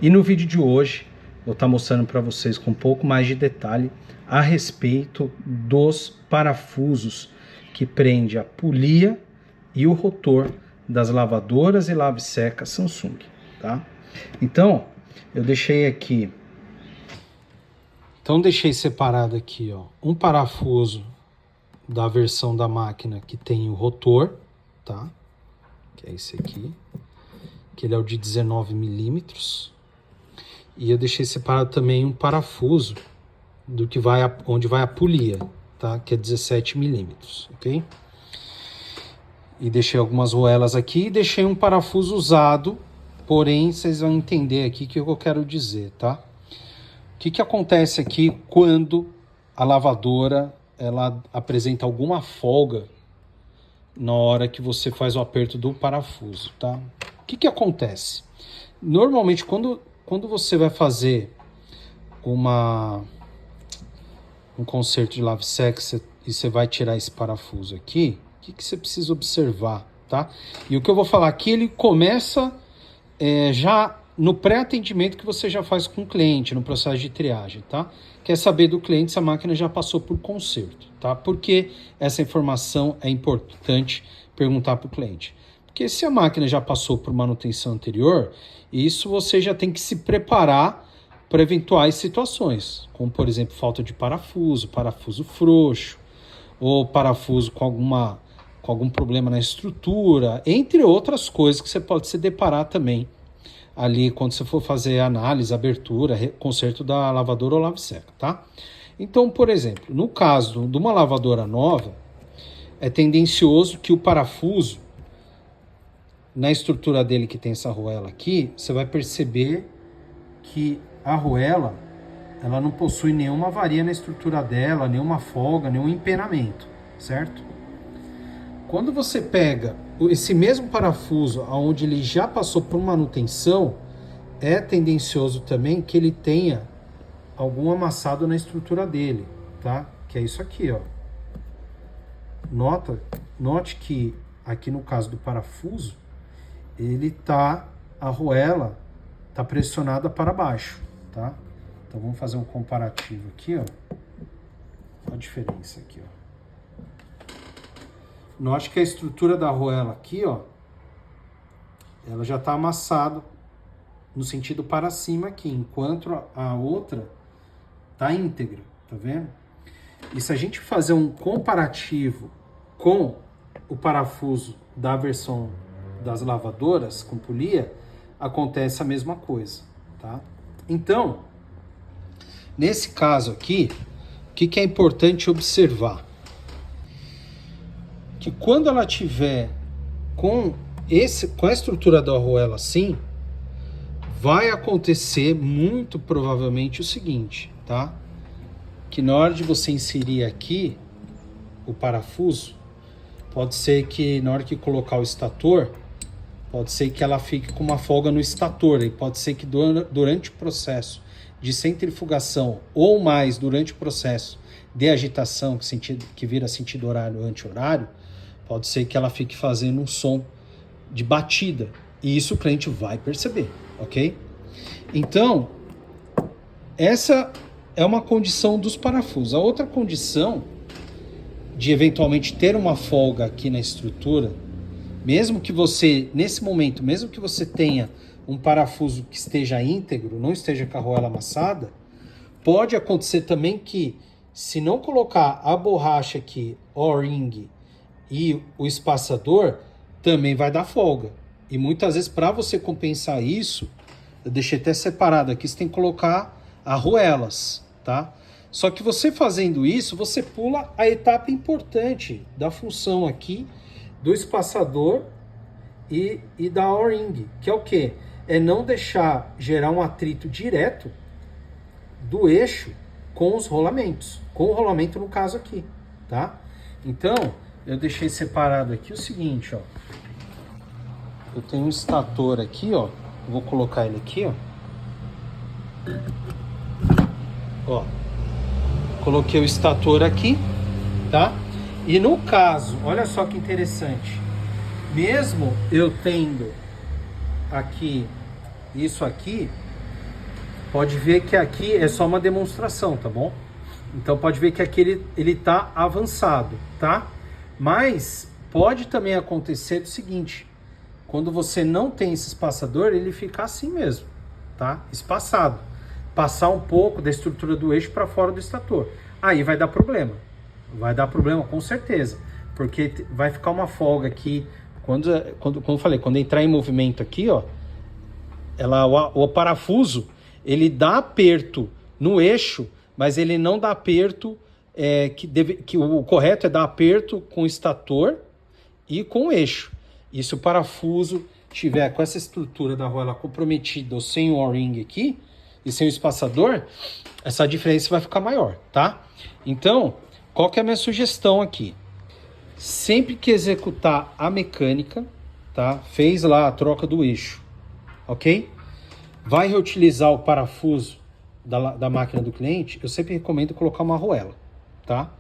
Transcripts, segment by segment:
E no vídeo de hoje vou estar mostrando para vocês com um pouco mais de detalhe a respeito dos parafusos que prende a polia e o rotor das lavadoras e lave-seca Samsung, tá? Então, eu deixei aqui. Então deixei separado aqui, ó, um parafuso da versão da máquina que tem o rotor, tá? Que é esse aqui, que ele é o de 19 milímetros. E eu deixei separado também um parafuso do que vai onde vai a polia, tá? Que é 17 milímetros, ok? E deixei algumas roelas aqui e deixei um parafuso usado, porém vocês vão entender aqui o que eu quero dizer, tá? O que acontece aqui quando a lavadora ela apresenta alguma folga na hora que você faz o aperto do parafuso, tá? O que acontece? Normalmente quando você vai fazer um conserto de lave-seca e você vai tirar esse parafuso aqui, o que você precisa observar, tá? E o que eu vou falar aqui, ele começa já no pré-atendimento que você já faz com o cliente, no processo de triagem, tá? Quer saber do cliente se a máquina já passou por conserto, tá? Porque essa informação é importante perguntar para o cliente. Porque se a máquina já passou por manutenção anterior, isso você já tem que se preparar para eventuais situações, como por exemplo falta de parafuso frouxo, ou parafuso com algum problema na estrutura, entre outras coisas que você pode se deparar também ali quando você for fazer análise, abertura, conserto da lavadora ou lave-seca, tá? Então, por exemplo, no caso de uma lavadora nova, é tendencioso que o parafuso, na estrutura dele que tem essa arruela aqui, você vai perceber que a arruela, ela não possui nenhuma avaria na estrutura dela, nenhuma folga, nenhum empenamento, certo? Quando você pega esse mesmo parafuso, onde ele já passou por manutenção, é tendencioso também que ele tenha algum amassado na estrutura dele, tá? Que é isso aqui, ó. Note que aqui no caso do parafuso, a arruela tá pressionada para baixo, tá? Então vamos fazer um comparativo aqui, ó. Olha a diferença aqui, ó. Note que a estrutura da arruela aqui, ó, ela já tá amassada no sentido para cima aqui, enquanto a outra tá íntegra, tá vendo? E se a gente fazer um comparativo com o parafuso da versão das lavadoras com polia, acontece a mesma coisa, tá? Então, nesse caso aqui, o que é importante observar? Que quando ela tiver com a estrutura da arruela assim, vai acontecer muito provavelmente o seguinte, tá? Que na hora de você inserir aqui o parafuso, pode ser que na hora que colocar o estator, pode ser que ela fique com uma folga no estator, e pode ser que durante o processo de centrifugação ou mais durante o processo de agitação, que vira sentido horário anti-horário, pode ser que ela fique fazendo um som de batida. E isso o cliente vai perceber, ok? Então, essa é uma condição dos parafusos. A outra condição de eventualmente ter uma folga aqui na estrutura, mesmo que você, nesse momento, mesmo que você tenha um parafuso que esteja íntegro, não esteja com a arruela amassada, pode acontecer também que, se não colocar a borracha aqui, O-ring, e o espaçador, também vai dar folga. E muitas vezes, para você compensar isso, eu deixei até separado aqui, você tem que colocar arruelas, tá? Só que você fazendo isso, você pula a etapa importante da função aqui do espaçador e da O-ring, que é o quê? É não deixar gerar um atrito direto do eixo com os rolamentos, com o rolamento no caso aqui, tá? Então, eu deixei separado aqui o seguinte, ó. Eu tenho um estator aqui, ó. Vou colocar ele aqui, ó. Ó. Coloquei o estator aqui, tá? E no caso, olha só que interessante. Mesmo eu tendo aqui, isso aqui, pode ver que aqui é só uma demonstração, tá bom? Então pode ver que aqui ele tá avançado, tá? Mas pode também acontecer o seguinte, quando você não tem esse espaçador, ele fica assim mesmo, tá? Espaçado. Passar um pouco da estrutura do eixo para fora do estator. Aí vai dar problema. Vai dar problema com certeza, porque vai ficar uma folga aqui. Como eu falei, quando entrar em movimento aqui, ó, o parafuso, ele dá aperto no eixo, mas ele não dá aperto, que o correto é dar aperto com o estator e com o eixo. E se o parafuso tiver com essa estrutura da arruela comprometida ou sem o O-ring aqui, e sem o espaçador, essa diferença vai ficar maior, tá? Então, qual que é a minha sugestão aqui? Sempre que executar a mecânica, tá? Fez lá a troca do eixo, ok? Vai reutilizar o parafuso da máquina do cliente, eu sempre recomendo colocar uma arruela, tá?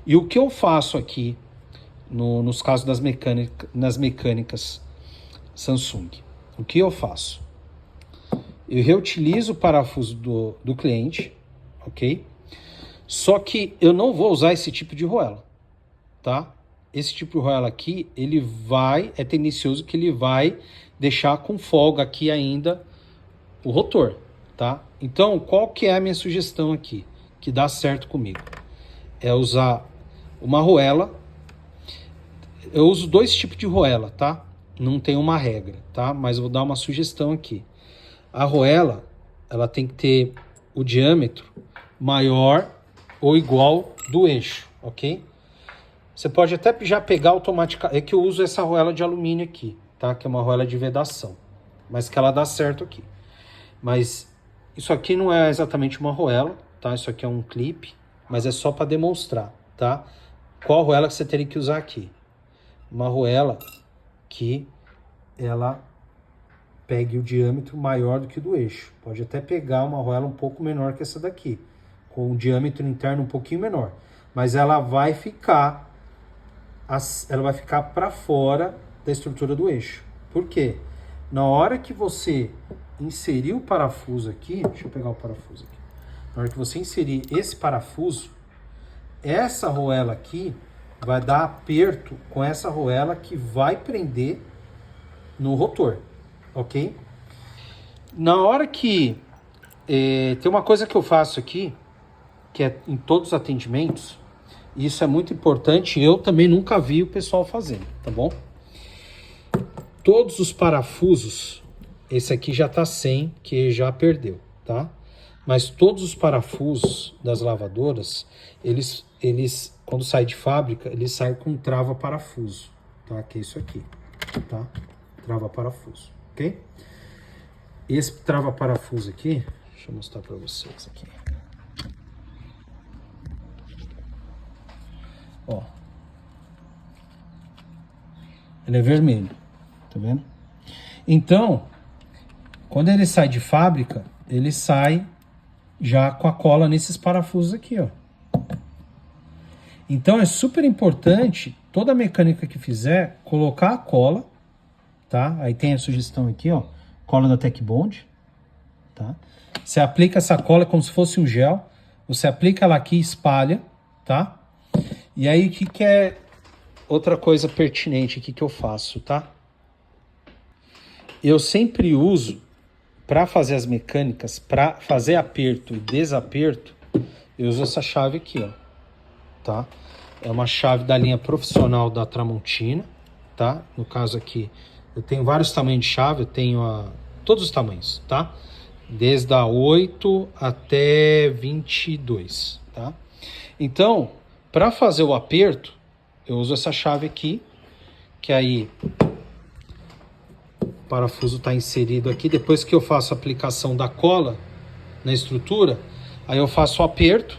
E o que eu faço aqui, nos casos nas mecânicas Samsung, o que eu faço? Eu reutilizo o parafuso do cliente, ok? Só que eu não vou usar esse tipo de arruela, tá? Esse tipo de arruela aqui, é tendencioso que ele vai deixar com folga aqui ainda o rotor, tá? Então, qual que é a minha sugestão aqui, que dá certo comigo? É usar uma arruela. Eu uso dois tipos de arruela, tá? Não tem uma regra, tá? Mas eu vou dar uma sugestão aqui. A arruela, ela tem que ter o diâmetro maior ou igual do eixo, ok? Você pode até já pegar automaticamente. É que eu uso essa arruela de alumínio aqui, tá? Que é uma arruela de vedação, mas que ela dá certo aqui. Mas isso aqui não é exatamente uma arruela, tá? Isso aqui é um clipe, mas é só para demonstrar, tá? Qual arruela que você teria que usar aqui? Uma arruela que ela pegue o diâmetro maior do que o do eixo. Pode até pegar uma arruela um pouco menor que essa daqui, com um diâmetro interno um pouquinho menor, mas ela vai ficar para fora da estrutura do eixo. Por quê? Na hora que você inserir o parafuso aqui, deixa eu pegar o parafuso aqui. Na hora que você inserir esse parafuso, essa arruela aqui vai dar aperto com essa arruela que vai prender no rotor. Ok? Na hora que... tem uma coisa que eu faço aqui, que é em todos os atendimentos, e isso é muito importante, eu também nunca vi o pessoal fazendo, tá bom? Todos os parafusos, esse aqui já tá sem, que já perdeu, tá? Mas todos os parafusos das lavadoras, eles quando sai de fábrica, eles saem com trava-parafuso, tá? Que é isso aqui, tá? Trava-parafuso. Ok? Esse trava-parafuso aqui, deixa eu mostrar para vocês aqui. Ó. Ele é vermelho, tá vendo? Então, quando ele sai de fábrica, ele sai já com a cola nesses parafusos aqui, ó. Então é super importante, toda mecânica que fizer, colocar a cola, tá? Aí tem a sugestão aqui, ó, cola da Tec Bond, tá? Você aplica essa cola como se fosse um gel, você aplica ela aqui e espalha, tá? E aí o que é outra coisa pertinente aqui que eu faço, tá? Eu sempre uso, para fazer as mecânicas, para fazer aperto e desaperto, eu uso essa chave aqui, ó, tá? É uma chave da linha profissional da Tramontina, tá? No caso aqui, eu tenho vários tamanhos de chave, eu tenho todos os tamanhos, tá? Desde a 8 até 22, tá? Então, para fazer o aperto, eu uso essa chave aqui, que aí o parafuso está inserido aqui. Depois que eu faço a aplicação da cola na estrutura, aí eu faço o aperto,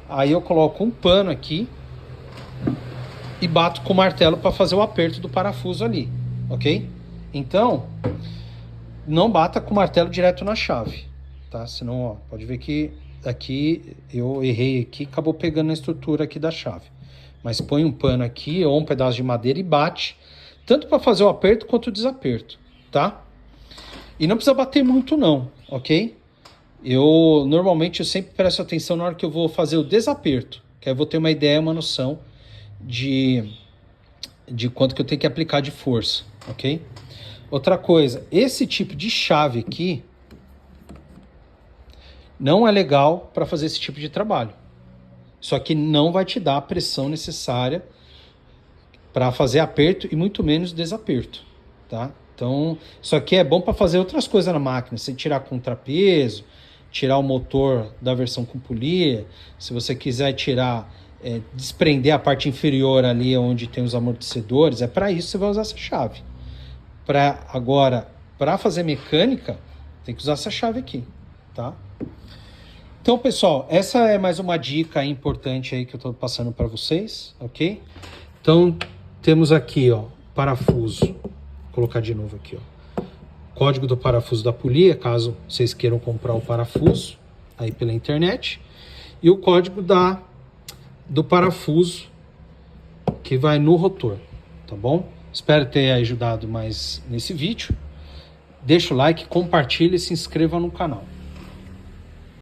aí eu coloco um pano aqui e bato com o martelo para fazer o aperto do parafuso ali, ok? Então, não bata com o martelo direto na chave, tá? Senão, ó, pode ver que aqui eu errei aqui, acabou pegando na estrutura aqui da chave. Mas põe um pano aqui ou um pedaço de madeira e bate, tanto para fazer o aperto quanto o desaperto, tá? E não precisa bater muito não, ok? Normalmente eu sempre presto atenção na hora que eu vou fazer o desaperto, que aí eu vou ter uma ideia, uma noção de quanto que eu tenho que aplicar de força, ok? Outra coisa, esse tipo de chave aqui não é legal para fazer esse tipo de trabalho. Só que não vai te dar a pressão necessária para fazer aperto e muito menos desaperto, tá? Então, isso aqui é bom para fazer outras coisas na máquina, você tirar contrapeso, tirar o motor da versão com polia, se você quiser tirar, desprender a parte inferior ali onde tem os amortecedores, é para isso que você vai usar essa chave. Agora, para fazer mecânica, tem que usar essa chave aqui, tá? Então, pessoal, essa é mais uma dica importante aí que eu estou passando para vocês, ok? Então, temos aqui, ó, parafuso. Vou colocar de novo aqui, ó. Código do parafuso da polia, caso vocês queiram comprar o parafuso aí pela internet. E o código do parafuso que vai no rotor, tá bom? Espero ter ajudado mais nesse vídeo. Deixa o like, compartilhe e se inscreva no canal.